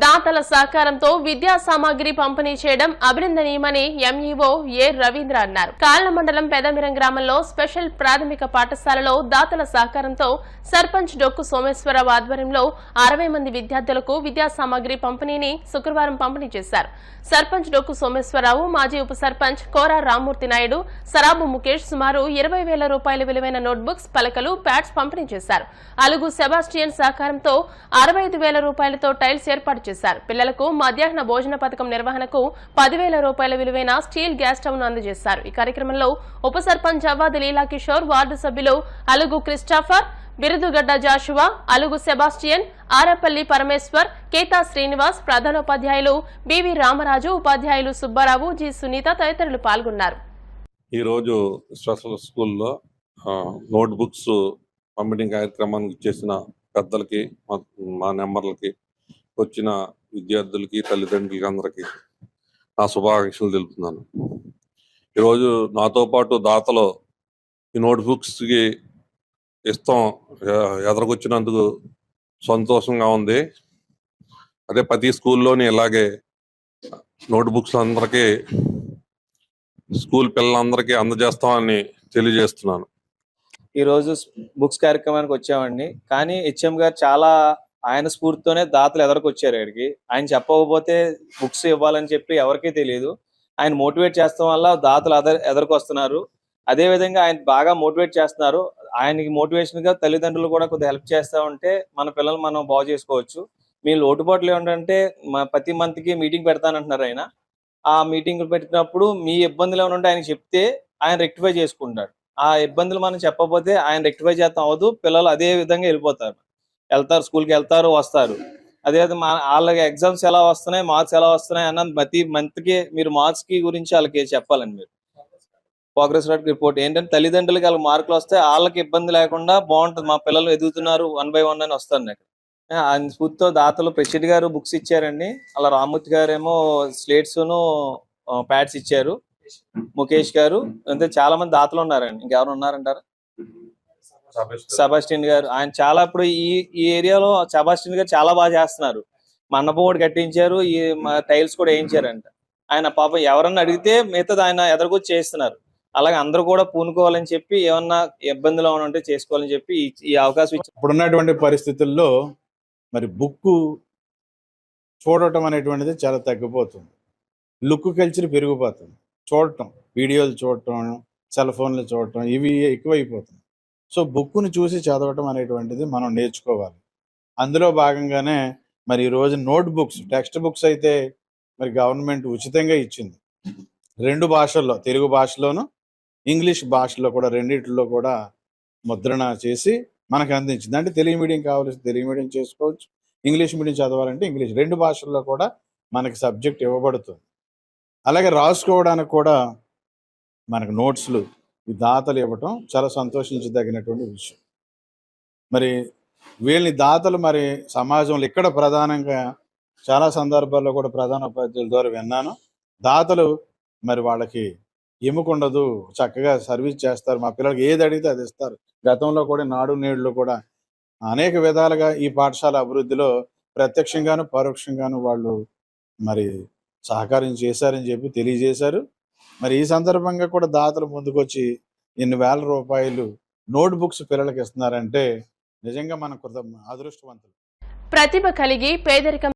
దాతల సహకారంతో విద్యా సామాగ్రి పంపిణీ చేయడం అభినందనీయమని ఎంఈఓ ఏ రవీంద్ర అన్నారు. కాళ్ల మండలం పెదమిరం గ్రామంలో స్పెషల్ ప్రాథమిక పాఠశాలలో దాతల సహకారంతో సర్పంచ్ డొక్కు సోమేశ్వరరావు ఆధ్వర్యంలో 60 మంది విద్యార్థులకు విద్యా సామాగ్రి పంపిణీని శుక్రవారం పంపిణీ చేశారు. సర్పంచ్ డొక్కు సోమేశ్వరరావు, మాజీ ఉప సర్పంచ్ కోరా రామ్మూర్తి నాయుడు, సరాబు ముఖేష్ సుమారు 20,000 రూపాయల విలువైన నోట్బుక్స్, పలకలు, ప్యాడ్స్ పంపిణీ చేశారు. అలుగు సెబాస్టియన్ సహకారంతో 65,000 రూపాయలతో టైల్స్ ఏర్పాటు చేశారు. పిల్లలకు మధ్యాహ్న భోజన పథకం నిర్వహణకు 10,000 రూపాయల విలువైన స్టీల్ గ్యాస్ స్టవ్ ను అందజేశారు. ఈ కార్యక్రమంలో ఉప సర్పంచ్ అవ్వాది లీలా కిషోర్, వార్డు సభ్యులు అలుగు క్రిస్టాఫర్, బిరుదుగడ్డ జాషువా, అలుగు సెబాస్టియన్, ఆరపల్లి పరమేశ్వర్, కేతా శ్రీనివాస్, ప్రధానోపాధ్యాయులు బివి రామరాజు, ఉపాధ్యాయులు సుబ్బారావు, జి సునీత తదితరులు పాల్గొన్నారు. ఈ రోజు స్పెషల్ స్కూల్లో నోట్ బుక్స్ పంపిణీ కార్యక్రమానికి చేసిన పెద్దలకి, మా నెంబర్లకి, వచ్చిన విద్యార్థులకి, తల్లిదండ్రులకి అందరికీ నా శుభాకాంక్షలు తెలుపుతున్నాను. ఈరోజు నాతో పాటు దాతలు ఈ నోట్ బుక్స్కి ఇస్తాం ఎదరకొచ్చినందుకు సంతోషంగా ఉంది. అదే ప్రతి స్కూల్లోని ఇలాగే నోట్ బుక్స్ అందరికీ స్కూల్ పిల్లలందరికీ అందజేస్తామని తెలియజేస్తున్నాను. ఈరోజు బుక్స్ కార్యక్రమానికి వచ్చామండి. కానీ హెచ్ఎం గారు చాలా ఆయన స్ఫూర్తితోనే దాతలు ఎదరకొచ్చారు. ఇక్కడికి ఆయన చెప్పకపోతే బుక్స్ ఇవ్వాలని చెప్పి ఎవరికీ తెలియదు. ఆయన మోటివేట్ చేస్తాం వల్ల దాతలు ఎదరకొస్తున్నారు. అదే విధంగా ఆయన బాగా మోటివేట్ చేస్తున్నారు. ఆయనకి మోటివేషన్ గా తల్లిదండ్రులు కూడా కొద్దిగా హెల్ప్ చేస్తా ఉంటే మన పిల్లలు మనం బాగు చేసుకోవచ్చు. మీ లోటుపాట్లు ఏమిటంటే ప్రతి మంత్ కి మీటింగ్ పెడతానంటున్నారు ఆయన. ఆ మీటింగ్ పెట్టినప్పుడు మీ ఇబ్బందులు ఏమైనా ఉంటే ఆయన చెప్తే ఆయన రెక్టిఫై చేసుకుంటాడు. ఆ ఇబ్బందులు మనం చెప్పకపోతే ఆయన రెక్టిఫై చేస్తాం అవ్వదు. పిల్లలు అదే విధంగా వెళ్తారు, స్కూల్కి వెళ్తారు, వస్తారు. అదే వాళ్ళకి ఎగ్జామ్స్ ఎలా వస్తున్నాయి, మార్క్స్ ఎలా వస్తున్నాయి అన్నది ప్రతి మంత్ కి మీరు మార్క్స్ కి గురించి వాళ్ళకి చెప్పాలండి. మీరు ప్రోగ్రెస్ రిపోర్ట్ ఏంటంటే తల్లిదండ్రులకి వాళ్ళకి మార్కులు వస్తే వాళ్ళకి ఇబ్బంది లేకుండా బాగుంటుంది. మా పిల్లలు ఎదుగుతున్నారు 1 by 1 అని వస్తాను. ఆయన స్ఫూర్తితో దాతలు ప్రెసిడెంట్ గారు బుక్స్ ఇచ్చారండి. అలా రామ్మూర్తి గారు ఏమో స్లేట్స్ ప్యాడ్స్ ఇచ్చారు. ముఖేష్ గారు, అంతే చాలా మంది దాతలు ఉన్నారండి. ఇంకెవరు ఉన్నారంటారు? సెబాస్టియన్ గారు, ఆయన చాలా ఇప్పుడు ఈ ఏరియాలో సెబాస్టియన్ గారు చాలా బాగా చేస్తున్నారు. మండపం కూడా కట్టించారు, ఈ టైల్స్ కూడా వేయించారంట. ఆయన పాపం ఎవరన్నా అడిగితే మిగతాది ఆయన ఎదరకొచ్చి చేస్తున్నారు. అలాగే అందరూ కూడా పూనుకోవాలని చెప్పి, ఏమన్నా ఇబ్బందులు ఏమైనా ఉంటే చేసుకోవాలని చెప్పి ఈ అవకాశం ఇచ్చారు. ఇప్పుడున్నటువంటి పరిస్థితుల్లో మరి బుక్ చూడటం అనేటువంటిది చాలా తగ్గిపోతుంది. లుక్ కల్చర్ పెరిగిపోతుంది. చూడటం, వీడియోలు చూడటం, సెల్ ఫోన్లు చూడటం, ఇవి ఎక్కువైపోతుంది. సో బుక్ను చూసి చదవటం అనేటువంటిది మనం నేర్చుకోవాలి. అందులో భాగంగానే మరి ఈరోజు నోట్ బుక్స్, టెక్స్ట్ బుక్స్ అయితే మరి గవర్నమెంట్ ఉచితంగా ఇచ్చింది. 2 భాషల్లో, తెలుగు భాషలోను ఇంగ్లీష్ భాషలో కూడా, రెండిట్లో కూడా ముద్రణ చేసి మనకు అందించింది. అంటే తెలుగు మీడియం కావాల్సి తెలుగు మీడియం చేసుకోవచ్చు, ఇంగ్లీష్ మీడియం చదవాలంటే ఇంగ్లీష్, 2 భాషల్లో కూడా మనకి సబ్జెక్ట్ ఇవ్వబడుతుంది. అలాగే రాసుకోవడానికి కూడా మనకు నోట్స్లు ఈ దాతలు ఇవ్వటం చాలా సంతోషించదగినటువంటి విషయం. మరి వీళ్ళని దాతలు మరి సమాజంలో ఇక్కడ ప్రధానంగా చాలా సందర్భాల్లో కూడా ప్రధాన ఉపాధ్యాయుల ద్వారా విన్నాను. దాతలు మరి వాళ్ళకి ఎముకుండదు, చక్కగా సర్వీస్ చేస్తారు. మా పిల్లలకి ఏది అడిగితే అది ఇస్తారు. గతంలో కూడా నాడు నేడులో కూడా అనేక విధాలుగా ఈ పాఠశాల అభివృద్ధిలో ప్రత్యక్షంగాను పరోక్షంగాను వాళ్ళు మరి సహకారం చేశారని చెప్పి తెలియజేశారు. మరి ఈ సందర్భంగా కూడా దాతలు ముందుకొచ్చి ఎన్ని వేల రూపాయలు నోట్ బుక్స్ పిల్లలకి ఇస్తున్నారంటే నిజంగా మన అదృష్టవంతులు. ప్రతిభ కలిగి పేదరికం